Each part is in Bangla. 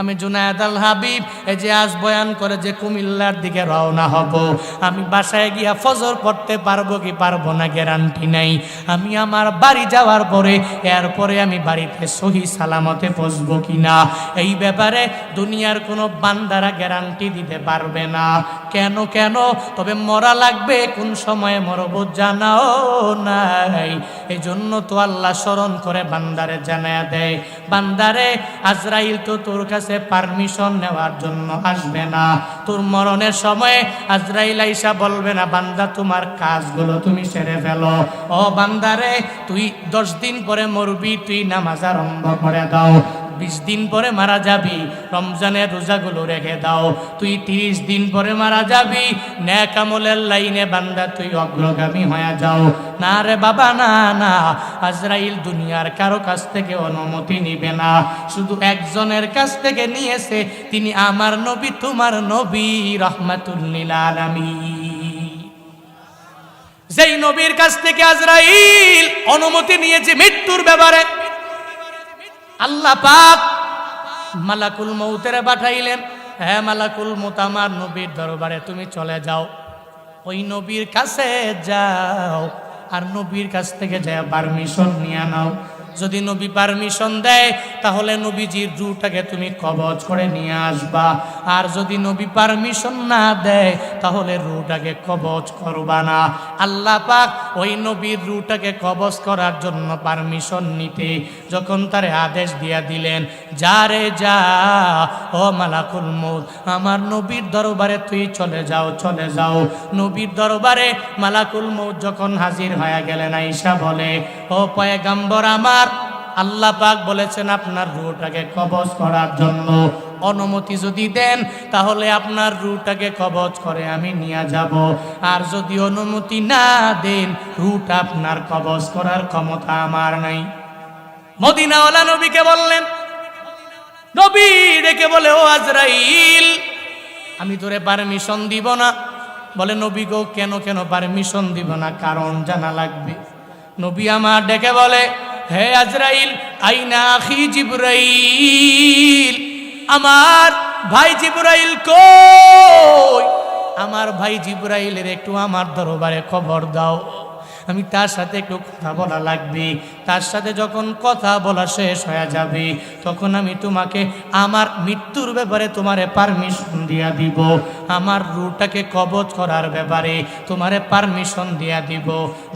আমি জুনায়েদ আল হাবিব এই যে আজ বয়ান করে যে কুমিল্লার দিকে রওনা হব, আমি বাসায় গিয়া ফজর পড়তে পারবো কি পারবো না গ্যারান্টি নাই। আমি আমার বাড়ি যাওয়ার পরে এরপরে আমি বাড়িতে সহি সালামতে পৌঁছবো কিনা, এই ব্যাপারে দুনিয়ার কোনো বান্দারা গ্যারান্টি দিতে পারবে না। কেন কেন? তবে মরা লাগবে, কোন সময়ে মরব জানাও নাই। এই জন্য তো আল্লাহ স্মরণ করে বান্দারে জানায়া দেয়, বান্দারে আজরাইল তো তোর কাছে পারমিশন নেওয়ার জন্য আসবে না। তোর মরণের সময়ে আজরাইল আইসা বলবে না বান্দা তোমার কাজগুলো তুমি সেরে ফেলো। ও বান্দারে, তুই 10 দিন পরে মরবি, তুই নামাজ আরম্ভ করে দাও। 20 দিন পরে মারা যাবি, রমজানের রোজাগুলো রেখে দাও। তুই 30 দিন পরে মারা যাবি, নেক আমলের লাইনে বান্দা তুই অগ্রগামী হয়ে যাও। না রে বাবা, না না, আজরাইল দুনিয়ার কারো কাছ থেকে অনুমতি নিবে না, শুধু একজনের কাছ থেকে নিয়েছে, তিনি আমার নবী, তোমার নবী রাহমাতুল লিল আলামিন। যেই নবীর কাছ থেকে আজরাইল অনুমতি নিয়েছে মৃত্যুর ব্যাপারে, আল্লাহ পাক মালাকুল মউতের পাঠাইলেন, হ্যাঁ মালাকুল মউত আমার নবীর দরবারে তুমি চলে যাও, ওই নবীর কাছে যাও, আর নবীর কাছ থেকে যায় পারমিশন নিয়ে নাও। যদি নবী পারমিশন দেয় তাহলে নবীজির রূহটাকে তুমি কবজ করে নিয়ে আসবা, আর যদি নবী পারমিশন না দেয় তাহলে রূহটাকে কবজ করবা না। আল্লাহ পাক ওই নবীর রূহটাকে কবজ করার জন্য পারমিশন নিতে যখন তারে আদেশ দিয়া দিলেন, যা রে যা, ও মালাকুল মউত আমার নবীর দরবারে তুই চলে যাও, চলে যাও। নবীর দরবারে মালাকুল মউত যখন হাজির হয়ে গেলেন, আয়েশা বলে, ও পয়গম্বর আমার, আল্লাহ পাক বলেছেন আপনার রূহটাকে কবজ করার জন্য, অনুমতি যদি দেন তাহলে আপনার রূহটাকে কবজ করে আমি নিয়ে যাব, আর যদি অনুমতি না দেন রূহটা আপনার কবজ করার ক্ষমতা আমার নাই। মদিনাওয়ালা নবীকে বললেন, নবী ডেকে বলে, ও আজরাইল আমি তোরে পারমিশন দিব না। বলে, নবী গো কেন কেন পারমিশন দিব না, কারণ জানা লাগবে। নবী আমার ডেকে বলে, হে আজরাইল, আইনা আখি জিবরাইল, আমার ভাই জিবরাইল কই? আমার ভাই জিবরাইলের একটু আমার দরবারে খবর দাও, আমি তার সাথে একটু কথা বলা লাগবে। তার সাথে যখন কথা বলা শেষ হয়ে যাবে তখন আমি তোমাকে আমার মৃত্যুর ব্যাপারে তোমারে পারমিশন দিয়া দিব, আমার রূহটাকে কবজ করার ব্যাপারে তোমারে পারমিশন দিয়া দিব।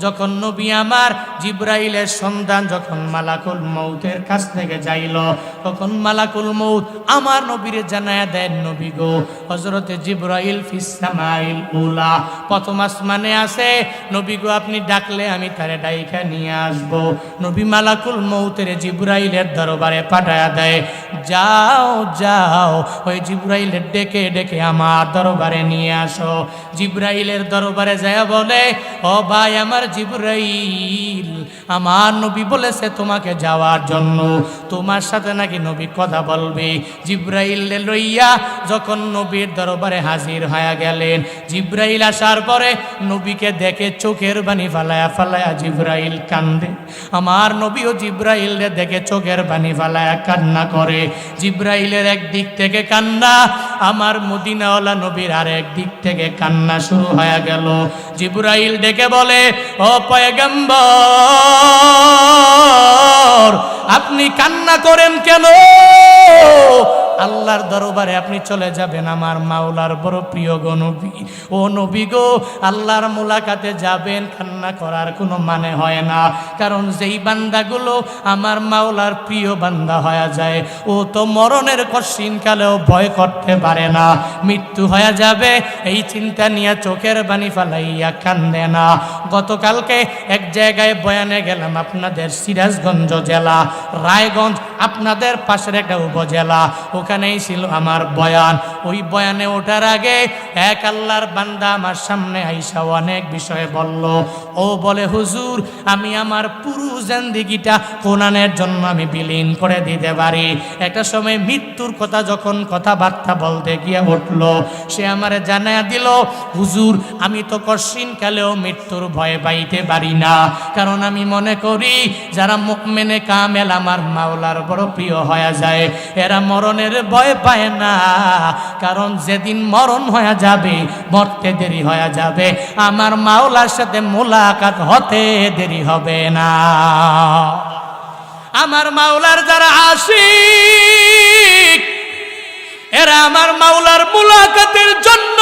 যখন নবী আমার জিবরাইলের সন্ধান যখন মালাকুল মউতের কাছ থেকে যাইল, তখন মালাকুল মউত আমার নবীরে জানায়া দেন, নবী গো হযরতে জিবরাইল ফিস সামাইল উলা, প্রথম আসমানে আছে, নবী গো আপনি ডাকলে আমি তারে ডাইকা নিয়ে আসব। নবী মালাকুল মউতের জিবরাইলের দরবারে পাঠায়া দেয়, যাও যাও ওই জিবরাইলের ডেকে ডেকে আমার দরবারে নিয়ে আসো। জিবরাইলের দরবারে যায় বলে, ও ভাই আমার জিবরাইল, আমার নবী বলেছে তোমাকে যাওয়ার জন্য, তোমার সাথে নাকি নবী কথা বলবে। জিবরাইল লইয়া যখন নবীর দরবারে হাজির হয়ে গেলেন, জিবরাইল আসার পরে নবীকে দেখে চোখের বাণী ফালায়া ফালায়া জিবরাইল কান্দে। আমার নবীও জিবরাইল দেখে চোখের বাণী ফালায়া কান্না করে। জিবরাইলের এক দিক থেকে কান্না, আমার মদিনাওয়ালা নবীর আর এক দিক থেকে কান্না শুরু হয়ে গেল। জিবরাইল ডেকে বলে, ও পয়গম্বর আপনি কান্না করেন কেন? আল্লাহর দরবারে আপনি চলে যাবেন, আমার মাওলার বড় প্রিয় গো নবী। ও নবী গো, আল্লাহর মুলাকাতে যাবেন, কান্না করার কোনো মানে হয় না, কারণ যেই বান্দাগুলো আমার মাওলার প্রিয় বান্দা হয়ে যায় ও তো মরণের কঠিন কালেও ভয় করতে পারে না, মৃত্যু হয়ে যাবে এই চিন্তা নিয়ে চোখের বাণী ফালাইয়া কান্দে না। গতকালকে এক জায়গায় বয়ানে গেলাম, আপনাদের সিরাজগঞ্জ জেলা রায়গঞ্জ, আপনাদের পাশের একটা উপজেলা, ওখানেই ছিল আমার বয়ান। ওই বয়ানে ওঠার আগে এক আল্লাহর বান্দা আমার সামনে আইসা অনেক বিষয়ে বলল। ও বলে, হুজুর আমি আমার পুরো জিন্দেগিটা কোরআনের জন্য আমি বিলীন করে দিতে পারি। একটা সময় মৃত্যুর কথা যখন কথাবার্তা বলতে গিয়ে উঠল, সে আমারে জানায়া দিল, হুজুর আমি তো কঠিন কালেও মৃত্যুর ভয় পাইতে পারি না, কারণ আমি মনে করি যারা মুমিনে কামেল আমার মাওলার বড় প্রিয় হয়ে যায়। এরা মরণের ভয় পায় না, কারণ যেদিন মরণ হয়ে যাবে, মরতে দেরি হয়ে যাবে, আমার মাওলার সাথে মোলাকাত হতে দেরি হবে না। আমার মাওলার যারা আশিক, এরা আমার মাওলার মুলাকাতের জন্য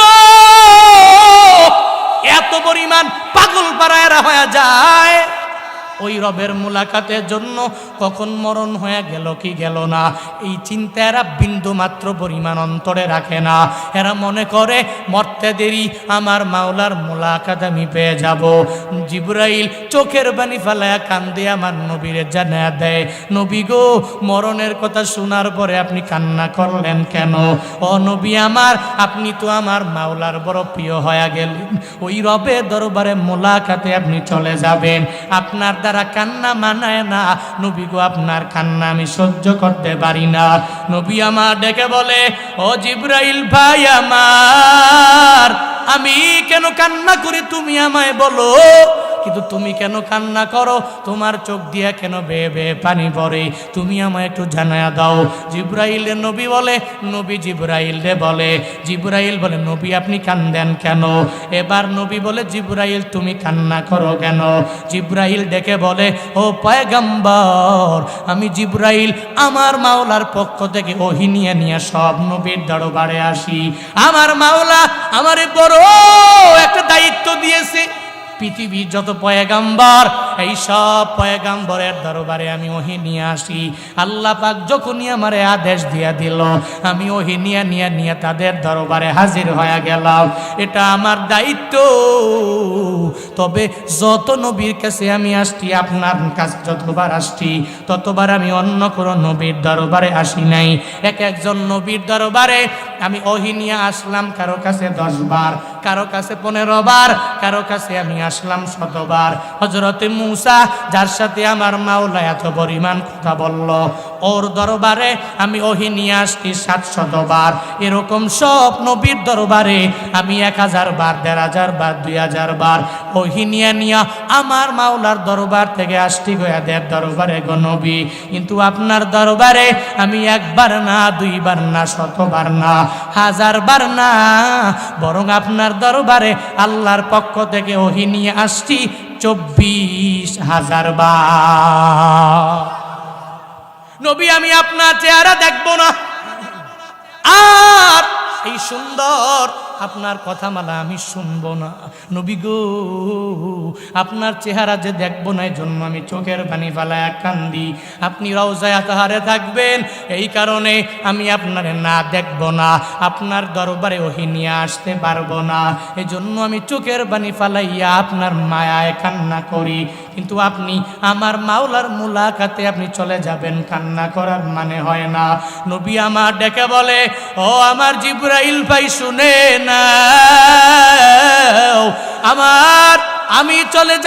এত পরিমাণ পাগল পারা এরা হয়ে যায়। ওই রবের মুলাকাতের জন্য কখন মরণ হয়ে গেল কি গেল না, এই চিন্তা এরা বিন্দু মাত্র পরিমাণ অন্তরে রাখে না। এরা মনে করে মরতে দেরি, আমার মাওলার মুলাকাত আমি পেয়ে যাব। জিবরাইল চোখের পানি ফেলায়া কান্দে আমার নবীরে জানায়া দেয়, নবী গো, মরণের কথা শোনার পরে আপনি কান্না করলেন কেন? ও নবী আমার, আপনি তো আমার মাওলার বড় প্রিয় হয়ে গেলেন, ওই রবের দরবারে মুলাকাতে আপনি চলে যাবেন, আপনার দ্বারা কান্না মানায় না। নবী গো, আপনার কান্না আমি সহ্য করতে পারি না। নবী আমার ডেকে বলে, ও জিবরাইল ভাই আমার, আমি কেন কান্না করি তুমি আমায় বলো, কিন্তু তুমি কেন কান্না করো, তোমার চোখ দিয়া কেন বেয়ে বেয়ে পানি পড়ে, তুমি আমায় একটু জানায়া দাও। জিবরাইল নবী বলে, নবী জিবরাইল রে বলে, জিবরাইল বলে, নবী আপনি কান্দেন কেন? এবার নবী বলে, জিবরাইল তুমি কান্না করো কেন? জিবরাইল ডেকে বলে, ও পয়গম্বর, আমি জিবরাইল আমার মাওলার পক্ষ থেকে ওহী নিয়ে নিয়ে সব নবীর দরবারে আসি। আমার মাওলা আমারে বড় একটা দায়িত্ব দিয়েছে, পৃথিবীর যত পয়গাম্বর, এই সব পয়গাম্বরের দরবারে আমি ওহী নিয়ে আসি। আল্লাহ পাক যখনই আমারে আদেশ দিয়া দিল, আমি ওহী নিয়ে নিয়ে নিয়ে তাদের দরবারে হাজির হয়ে গেলাম। এটা আমার দায়িত্ব। তবে যত নবীর কাছে আমি আসছি, আপনার কাছে যতবার আসছি, ততবার আমি অন্য কোনো নবীর দরবারে আসি নাই। এক একজন নবীর দরবারে আমি ওহী নিয়ে আসলাম, কারো কাছে 10 বার, কারো কাছে 15 বার, কারো কাছে আমি আসলাম 100 বার। হযরতে মূসা, যার সাথে আমার মাওলা এত পরিমাণ কথা বলল, ওর দরবারে আমি ওহী নিয়ে আসছি 700 বার। এরকম সব নবীর দরবারে আমি 1000 বার, 1500 বার, 2000 বার ওহী নিয়ে নিয়ে আমার মাওলার দরবার থেকে আসছি গোয়াদের দরবারে গো নবী। কিন্তু আপনার দরবারে আমি 1 বার না, 2 বার না, 100 বার না, 1000 বার না, বরং আপনার দরবারে আল্লাহর পক্ষ থেকে ওহী নিয়ে আসছি 24,000 বার। নবী, আমি আপনার চেহারা দেখব না, আর এই সুন্দর আপনার কথা মালা আমি শুনবো না। নবী গো, আপনার চেহারা যে দেখবো না, এই জন্য আমি চোখের পানি ফেলায় কান্দি। আপনি রওজায়ে আতহারে থাকবেন, এই কারণে আমি আপনারে না দেখব না, আপনার দরবারে ওহী নিয়ে আসতে পারবো না, এই জন্য আমি চোখের পানি ফালাইয়া আপনার মায়ায় কান্না করি। কিন্তু আপনি আমার মাওলার মুলাকাতে আপনি চলে যাবেন, কান্না করার মানে হয় না। নবী আমার ডেকে বলে, ও আমার জিবরাইল ভাই শুনেন না, আমি চলে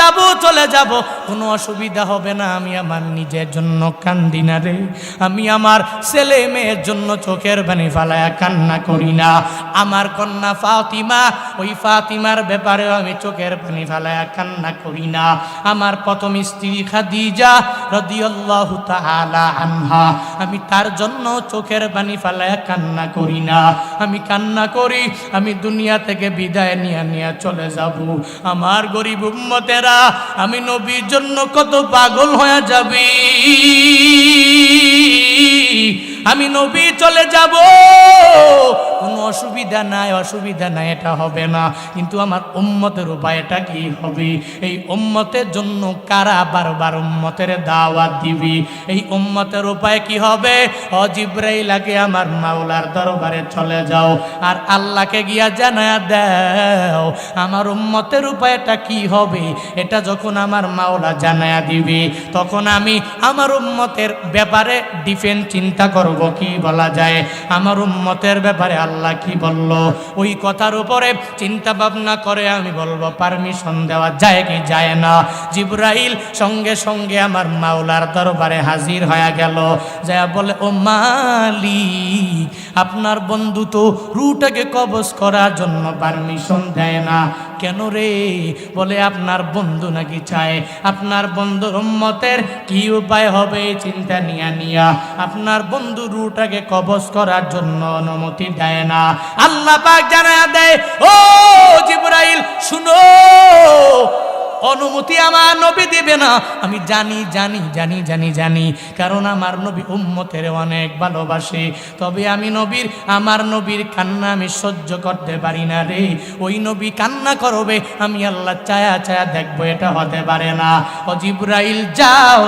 যাব, কোনো অসুবিধা হবে না। আমি আমার নিজের জন্য কান্দি না রে, আমি আমার ছেলে মেয়ের জন্য চোখের পানি ফালায়া কান্না করি না। আমার কন্যা ফাতিমা, ওই ফাতিমার ব্যাপারেও আমি চোখের পানি ফালায়া কান্না করি না। আমার প্রথম স্ত্রী খাদিজা রাদিয়াল্লাহু তাআলা আনহা, আমি তার জন্য চোখের পানি ফালায়া কান্না করি না। আমি কান্না করি, আমি দুনিয়া থেকে বিদায় নিয়ে নিয়ে চলে যাব। আমার গরিব উম্মতেরা, আমি নবীর জন্য কত পাগল হয়ে যাবে, আমি নবী চলে যাব, কোনো অসুবিধা নাই, অসুবিধা নাই, এটা হবে না। কিন্তু আমার উম্মতের উপায়টা কি হবে? এই উম্মতের জন্য কারা বারবার উম্মতের দাওয়াত দিবি? এই উম্মতের উপায় কি হবে? ও জিবরাইল, আগে আমার মাওলার দরবারে চলে যাও, আর আল্লাহকে গিয়া জানায়া দাও আমার উম্মতের উপায়টা কি হবে। এটা যখন আমার মাওলা জানায়া দিবি, তখন আমি আমার উম্মতের ব্যাপারে ডিফেন্স চিন্তা করব, কি বলা যায়, আমার উম্মতের ব্যাপারে আল্লাহ কি বলল, ওই কথার উপরে চিন্তা ভাবনা করে আমি বলবো পারমিশন দেওয়া যায় কি যায় না। জিবরাইল সঙ্গে সঙ্গে আমার মাওলার দরবারে হাজির হয়ে গেল, যা বলে, ও মালিক, আপনার বন্ধু তো রুটাকে কবজ করার জন্য পারমিশন দেয় না, কেন রে? বলে আপনার বন্ধু নাকি চায় আপনার বন্ধুর উম্মতের কি উপায় হবে চিন্তা নিয়া আপনার বন্ধু রুটাকে কবজ করার জন্য অনুমতি দেয় না। আল্লাহ পাক জানায়া দেয়, ও জিবরাইল শুনো, অনুমতি আমার নবী দিবে না। আমি জানি, কারণ আমার নবী উম্মতের অনেক ভালোবাসে। তবে আমি আমার নবীর কান্না আমি সহ্য করতে পারি না রে। ওই নবী কান্না করবে, আমি আল্লাহ চায়া দেখবো, এটা হতে পারে না। ও জিবরাইল যাও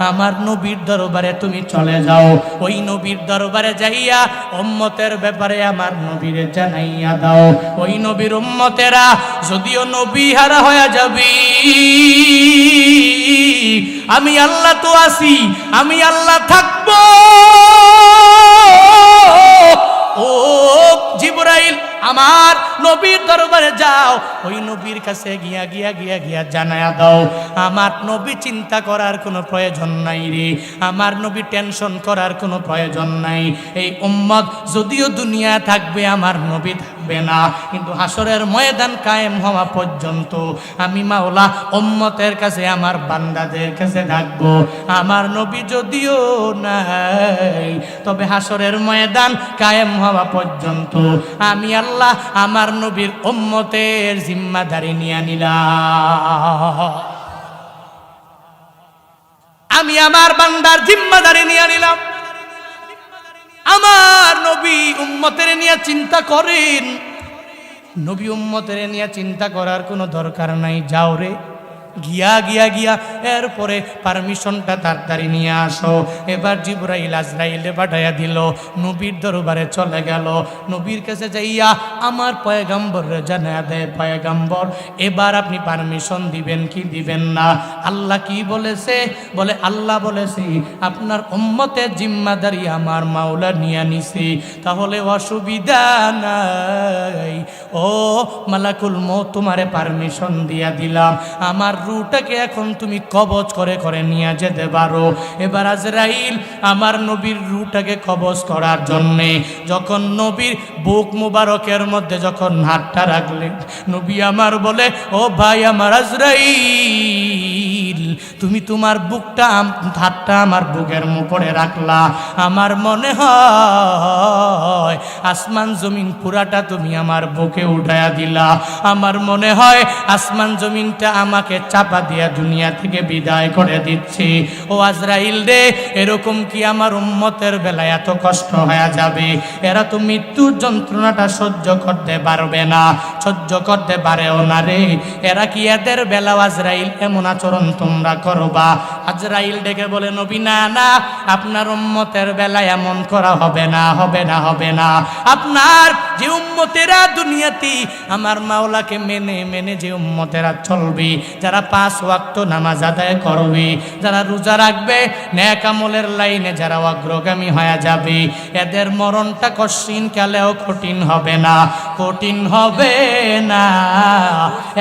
আমার নবীর দরবারে তুমি চলে যাও। ওই নবীর দরবারে যাইয়া উম্মতের ব্যাপারে আমার নবীরে জানাইয়া দাও। ওই নবীর উম্মতেরা যদিও নবী হয়ে যাবি, আমি আল্লাহ তো আছি, আমি আল্লাহ থাকবো। ও জিবরাইল আমার নবীর দরবারে যাও, ওই নবীর কাছে গিয়া জানায়া দাও আমার নবী চিন্তা করার কোনো প্রয়োজন নাই রে, আমার নবী টেনশন করার কোনো প্রয়োজন নাই। এই উম্মত যদিও দুনিয়া থাকবে আমার নবী থাকবে না, কিন্তু হাসরের ময়দান কায়েম হওয়া পর্যন্ত আমি মাওলা উম্মতের কাছে আমার বান্দাদের কাছে থাকবো। আমার নবী যদিও নাই, তবে হাসরের ময়দান কায়েম হওয়া পর্যন্ত আমি আল্লাহ আমার নবীর উম্মতের জিম্মাদারি নিয়ে নিলাম। আমি আমার বান্দার জিম্মাদারি নিয়ে নিলাম। আমার নবী উম্মতের নিয়ে চিন্তা করেন, নবী উম্মতের নিয়ে চিন্তা করার কোনো দরকার নাই। যাও রে, গিয়া এরপরে পারমিশনটা তাড়াতাড়ি নিয়ে আসো। এবার জিবরাইল আজরাইলে পাঠাইয়া দিল, নবীর দরবারে চলে গেল। নবীর কাছে যাইয়া আমার পয়গম্বররে জানায়া দেয়, পয়গম্বর এবার আপনি পারমিশন দিবেন কি দিবেন না? আল্লাহ কি বলেছে? বলে আল্লাহ বলেছে আপনার উম্মতের জিম্মাদারি আমার মাওলা নিয়ে নিছে, তাহলে অসুবিধা নাই। ও মালাকুল মউত তোমারে পারমিশন দিয়া দিলাম, আমার রূহটাকে এখন তুমি কবজ করে নিয়ে যেতে পারো। এবার আজরাইল আমার নবীর রূহটাকে কবজ করার জন্যে যখন নবীর বুক মুবারকের মধ্যে যখন হাতটা রাখলেন, নবী আমার বলে, ও ভাই আমার আজরাইল, তুমি তোমার হাতটা আমার বুকের উপরে রাখলা, আমার মনে হয় আসমান জমিন পুরাটা তুমি আমার বুকে উঠায়া দিলা। আমার মনে হয় আসমান জমিনটা আমাকে চাপা দিয়া দুনিয়া থেকে বিদায় করে দিচ্ছি। ও আজরাইল রে, এরকম কি আমার উম্মতের বেলায় এত কষ্ট হয়ে যাবে? এরা তো মৃত্যুর যন্ত্রণাটা সহ্য করতে পারবে না, সহ্য করতে পারেও না রে। এরা কি এদের বেলা আজরাইল এমন আচরণ তোমরা করবা? আজরাইল ডেকে বলে, নবী না, আপনার উম্মতের বেলায় এমন করা হবে না। আপনার যে উম্মতেরা দুনিয়াতে আমার মাওলাকে মেনে যে উম্মতেরা চলবে, যারা 5 ওয়াক্ত নামাজ আদায় করবে, যারা রোজা রাখবে, নেক আমলের লাইনে যারা অগ্রগামী হয়ে যাবে, এদের মরণটা কঠিন কালেও কঠিন হবে না।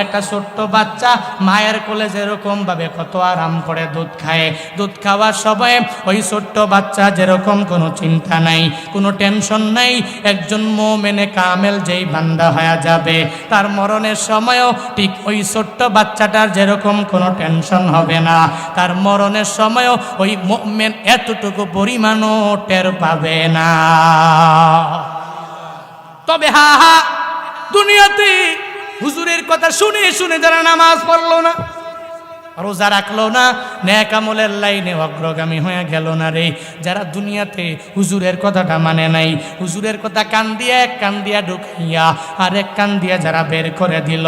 একটা ছোট্ট বাচ্চা মায়ের কোলে যেরকম ভাবে কত আরাম করে দুধ খায়, দুধ খাওয়ার সময় ওই ছোট্ট বাচ্চা যেরকম কোনো চিন্তা নাই, কোনো টেনশন নাই, একজন মুমিনে কামেল যেই বান্দা হয়ে যাবে, তার মরণের সময়ও ঠিক ওই ছোট্ট বাচ্চাটার যেরকম কোনো টেনশন হবে না, তার মরণের সময়ও ওই মুমিন এতটুকু পরিমাণও টের পাবে না। তবে দুনিয়াতে হুজুরের কথা শুনে যারা নামাজ পড়লো না, রোজা রাখলো না, নেক আমলের লাইনে অগ্রগামী হয়ে গেল না রে, যারা দুনিয়াতে হুজুরের কথাটা মানে নাই, হুজুরের কথা এক কান দিয়া ঢুকাইয়া আর এক কান দিয়া যারা বের করে দিল,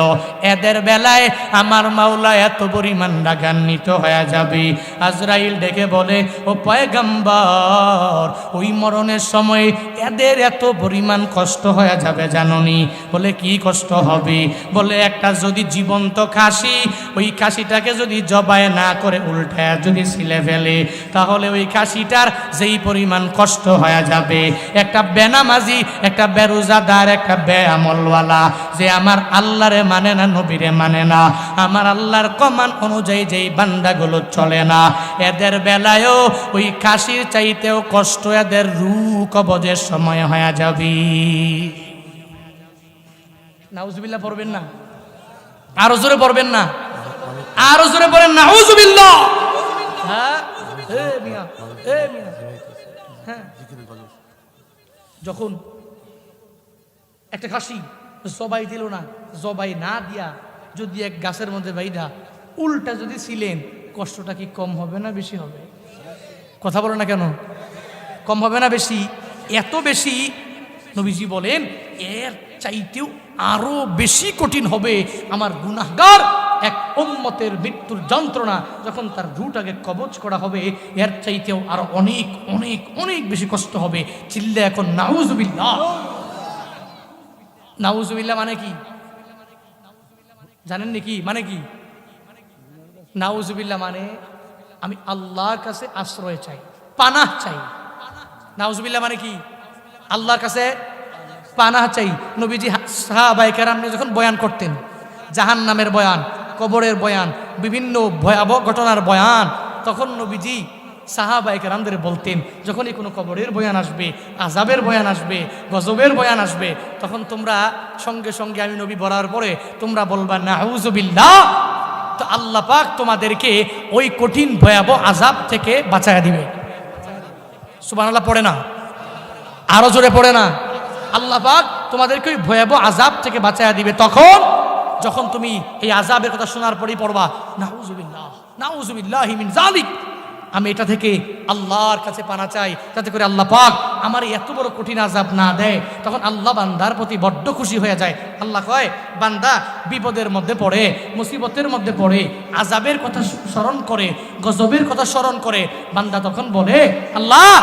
এদের বেলায় আমার মাওলা এত পরিমাণ রাগান্বিত হয়ে যাবে। আজরাইল ডেকে বলে, ও পয়গম্বর, ওই মরণের সময় এদের এত পরিমাণ কষ্ট হয়ে যাবে জাননি? বলে কি কষ্ট হবে? বলে একটা যদি জীবন্ত খাসি, ওই খাসিটাকে যদি জবাই না করে উল্টায় যদি ছিলে ফেলে, তাহলে ওই খাসিটার যেই পরিমাণ কষ্ট হয়ে যাবে, একটা বেনামাজি, একটা বেরোজাদার, একটা বেআমলওয়ালা যে আমার আল্লাহরে মানে না, নবীরে মানে না, আমার আল্লাহর কমান অনুযায়ী যেই বান্দাগুলো চলে না, এদের বেলায়ও ওই খাসির চাইতেও কষ্ট এদের রূহ কবজের সময় হয়ে যাবে। নাউজুবিল্লাহ পড়বেন না? আরো জোরে পড়বেন না? আরো জোরে পড়েন নাউজুবিল্লাহ। হ্যাঁ মিয়া, মিয়া, হ্যাঁ। যখন একটা খাসি জবাই দিল না, জবাই না দিয়া যদি এক গাছের মধ্যে বাইধা উল্টা যদি ছিলেন, কষ্টটা কি কম হবে না বেশি হবে? কথা বলো না কেন? কম হবে না বেশি? এত বেশি নবীজি বলেন এর চাইতেও আরো বেশি কঠিন হবে আমার গুনাহগার এক উম্মতের মৃত্যুর যন্ত্রণা যখন তার রুটাকে কবজ করা হবে, এর চাইতেও আরো অনেক অনেক অনেক বেশি কষ্ট হবে। চিল্লা এখন নাউজুবিল্লাহ। নাউজুবিল্লাহ মানে কি জানেন নাকি? মানে কি নাউজুবিল্লাহ? মানে আমি আল্লাহর কাছে আশ্রয় চাই, পানাহ চাই। নাউজুবিল্লাহ মানে কি? আল্লাহর কাছে পানাহ চাই। নবীজি সাহাবায়ে কেরাম যখন বয়ান করতেন, জাহান্নামের বয়ান, কবরের বয়ান, বিভিন্ন ভয়াবহ ঘটনার বয়ান, তখন নবীজি সাহাবায়ে কেরামদের বলতেন, যখনই কোনো কবরের বয়ান আসবে, আযাবের বয়ান আসবে, গজবের বয়ান আসবে, তখন তোমরা সঙ্গে সঙ্গে আমি নবী বলার পরে তোমরা বলবা নাউজুবিল্লাহ। তো আল্লাহ পাক তোমাদেরকে ওই কঠিন ভয়াবহ আযাব থেকে বাঁচায়া দিবে। সুবহানাল্লাহ পড়ে না? আরো জোরে পড়ে না? আল্লাহ পাক তোমাদেরকে ওই ভয়াবহ আযাব থেকে বাঁচায়া দিবে। তখন যখন তুমি এই আযাবের কথা শোনার পরেই পড়বা নাউজুবিল্লাহ, নাউজুবিল্লাহি মিন যালিক। আমি এটা থেকে আল্লাহর কাছে পানা চাই, যাতে করে আল্লাহ পাক আমার এত বড় কঠিন আযাব না দেয়। তখন আল্লাহ বান্দার প্রতি বড্ড খুশি হয়ে যায়। আল্লাহ কয়, বান্দা বিপদের মধ্যে পড়ে, মুসিবতের মধ্যে পড়ে, আযাবের কথা স্মরণ করে, গজবের কথা স্মরণ করে, বান্দা তখন বলে, আল্লাহ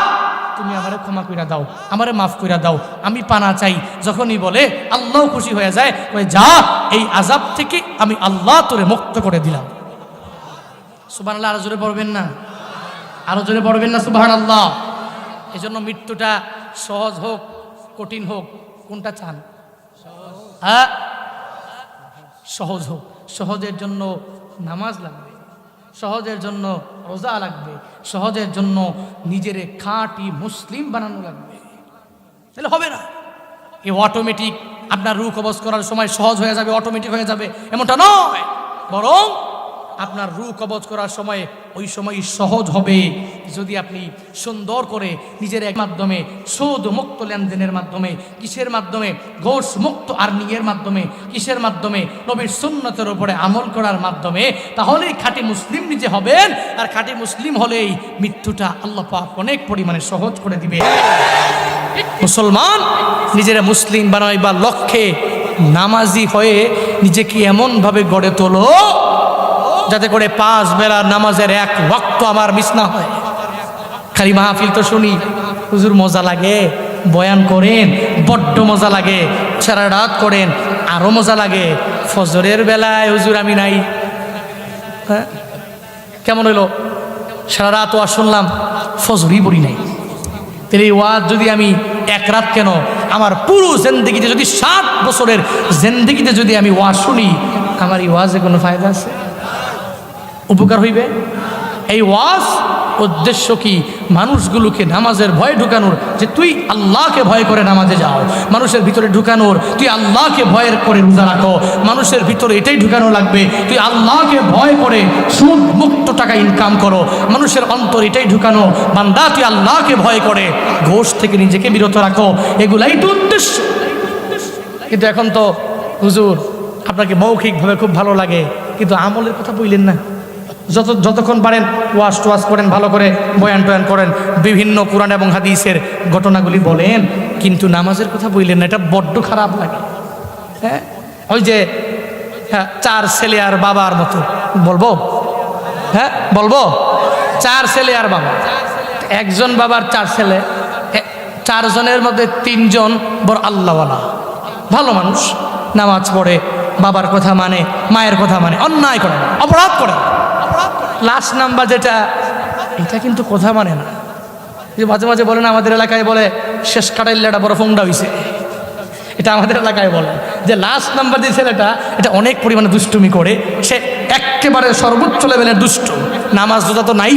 তুমি আমারে ক্ষমা কইরা দাও, আমারে মাফ কইরা দাও, আমি পানা চাই। যখনই বলে আল্লাহ খুশি হয়ে যায়, কয় যা, এই আযাব থেকে আমি আল্লাহ তোরে মুক্ত করে দিলাম। সুবহানাল্লাহ। আরো জোরে পড়বেন না? আরো জোরে পড়বেন না? সুবহানাল্লাহ। এই জন্য মৃত্যুটা সহজ হোক কঠিন হোক, কোনটা চান? হ্যাঁ, সহজ হোক। সহজের জন্য নামাজ লাগবে, সহজের জন্য রোজা লাগবে, সহজের জন্য নিজের খাঁটি মুসলিম বানানো লাগবে। তাহলে হবে না এই অটোমেটিক আপনার রূহ কবজ করার সময় সহজ হয়ে যাবে, অটোমেটিক হয়ে যাবে, এমনটা নয়। বরং আপনার রূহ কবজ করার সময় ওই সময় সহজ হবে যদি আপনি সুন্দর করে নিজের এক মাধ্যমে সুদ মুক্ত লেনদেনের মাধ্যমে, কিসের মাধ্যমে? ঘোষ মুক্ত আর্নিংয়ের মাধ্যমে, কিসের মাধ্যমে? নবীর সুন্নতের উপরে আমল করার মাধ্যমে। তাহলেই খাঁটি মুসলিম নিজে হবেন। আর খাঁটি মুসলিম হলেই মৃত্যুটা আল্লাহ পাক অনেক পরিমাণে সহজ করে দিবে। মুসলমান নিজেরা মুসলিম বানাইবার লক্ষ্যে নামাজি হয়ে নিজেকে এমনভাবে গড়ে তোলো যাতে করে 5 বেলার নামাজের এক ওয়াক্ত আমার মিস না হয়। খালি মাহফিল তো শুনি, হুজুর মজা লাগে, বয়ান করেন বড্ড মজা লাগে, সারা রাত করেন আরো মজা লাগে, ফজরের বেলায় হুজুর আমি নাই। হ্যাঁ, কেমন হইল? সারা রাত ওয়াজ শুনলাম, ফজরই পড়ি নাই। তাহলে এই ওয়াজ যদি আমি এক রাত কেন, আমার পুরো জিন্দেগিতে যদি 60 বছরের জিন্দেগিতে যদি আমি ওয়াজ শুনি, আমার এই ওয়াজে কোনো ফায়দা আছে? উপকার হইবে? এই ওয়াজ উদ্দেশ্য কি? মানুষগুলোকে নামাজের ভয় ঢুকানোর, যে তুই আল্লাহকে ভয় করে নামাজে যাও। মানুষের ভিতরে ঢুকানোর, তুই আল্লাহকে ভয়ের করে রোজা রাখো। মানুষের ভিতরে এটাই ঢুকানো লাগবে, তুই আল্লাহকে ভয় করে সুদ মুক্ত টাকা ইনকাম করো। মানুষের অন্তর এটাই ঢুকানো, বান্দা তুই আল্লাহকে ভয় করে ঘোষ থেকে নিজেকে বিরত রাখো। এগুলাই তো উদ্দেশ্য। কিন্তু এখন তো হুজুর আপনাকে মৌখিকভাবে খুব ভালো লাগে, কিন্তু আমলের কথা বললেন না। যতক্ষণ পারেন ওয়াজ টোয়াজ করেন, ভালো করে বয়ান টয়ান করেন, বিভিন্ন কোরআন এবং হাদিসের ঘটনাগুলি বলেন, কিন্তু নামাজের কথা বললেন না। এটা বড্ড খারাপ লাগে। হ্যাঁ, ওই যে 4 ছেলে আর বাবার মতো বলবো। হ্যাঁ বলবো, 4 ছেলে আর বাবা। একজন বাবার 4 ছেলে, 4 জনের মধ্যে 3 জন বড় আল্লাহওয়ালা ভালো মানুষ, নামাজ পড়ে, বাবার কথা মানে, মায়ের কথা মানে, অন্যায় করে, অপরাধ করে। লাস্ট নাম্বার যেটা, এটা কিন্তু কথা মানে না। মাঝে মাঝে বলেন, আমাদের এলাকায় বলে শেষ কাটাইল্লাটা বড় ফোংডা হইছে। এটা আমাদের এলাকায় বলে যে লাস্ট নাম্বার যে ছেলেটা, এটা অনেক পরিমাণে দুষ্টুমি করে, সে একেবারে সর্বোচ্চ লেভেলের দুষ্ট। নামাজ রোজা তো নাই,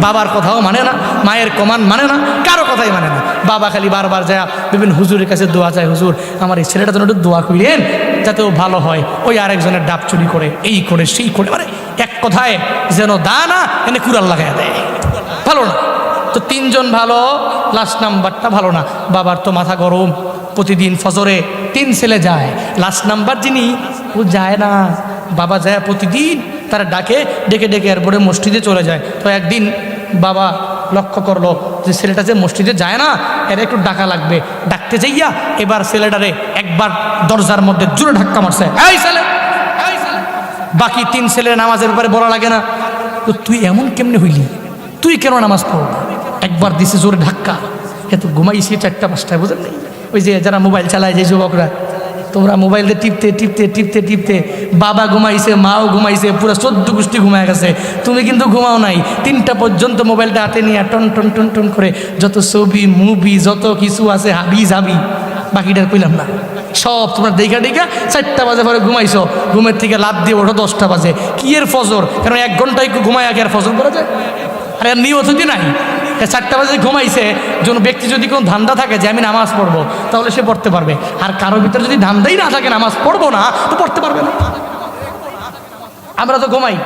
বাবার কথাও মানে না, মায়ের কমান মানে না, কারো কথাই মানে না। বাবা খালি বারবার যায় বিভিন্ন হুজুরের কাছে দোয়া চায়, হুজুর আমার এই ছেলেটা যেন একটু দোয়া করিলেন যাতে ও ভালো হয়। ওই আরেকজনের ডাব চুরি করে, এই করে সেই করে, মানে এক কথায় যেন দা না এনে কুড়াল লাগাই দেয়, ভালো না। তো তিনজন ভালো, লাস্ট নাম্বারটা ভালো না। বাবার তো মাথা গরম, প্রতিদিন ফজরে 3 ছেলে যায়, লাস্ট নাম্বার যিনি ও যায় না। বাবা যায় প্রতিদিন, তারা ডেকে ডেকে এরপরে মসজিদে চলে যায়। তো একদিন বাবা লক্ষ্য করলো যে ছেলেটা যে মসজিদে যায় না, এর একটু ডাকা লাগবে। ডাকতে যাইয়া এবার ছেলেটারে একবার দরজার মধ্যে জোরে ধাক্কা মারছে, এই ছেলে। বাকি 3 ছেলের নামাজের ব্যাপারে বলা লাগে না, তো তুই এমন কেমনে হইলি, তুই কেন নামাজ পড়? একবার দিছে জোরে ধাক্কা, এত ঘুমাইছি 4টা 5টায়, বুঝলেন নাই? ওই যে যারা মোবাইল চালায় যে যুবকরা, তোমরা মোবাইলে টিপতে টিপতে টিপতে টিপতে বাবা ঘুমাইছে, মাও ঘুমাইছে, পুরো 14 গোষ্ঠী ঘুমায় গেছে, তুমি কিন্তু ঘুমাও নাই। 3টা পর্যন্ত মোবাইলটা হাতে নিয়ে টন টন টন টন করে যত ছবি মুভি যত কিছু আছে হাবি যাবি, বাকিটা কইলাম না, সব তোমরা দেখা 4টা বাজে পরে ঘুমাইছো, ঘুমের থেকে লাভ দিয়ে ওঠো 10টা বাজে। কি এর ফজর? কারণ 1 ঘন্টা একটু ঘুমায় আগে আর ফজর করা যায়? আর এর নিয়ত যদি নাই, 4টা বাজে ঘুমাইছে, যেন ব্যক্তি যদি কোনো ধান্দা থাকে যে আমি নামাজ পড়বো, তাহলে সে পড়তে পারবে। আর কারোর ভিতরে যদি ধান্দাই না থাকে নামাজ পড়বো না, তো পড়তে পারবে না। আমরা তো ঘুমাই,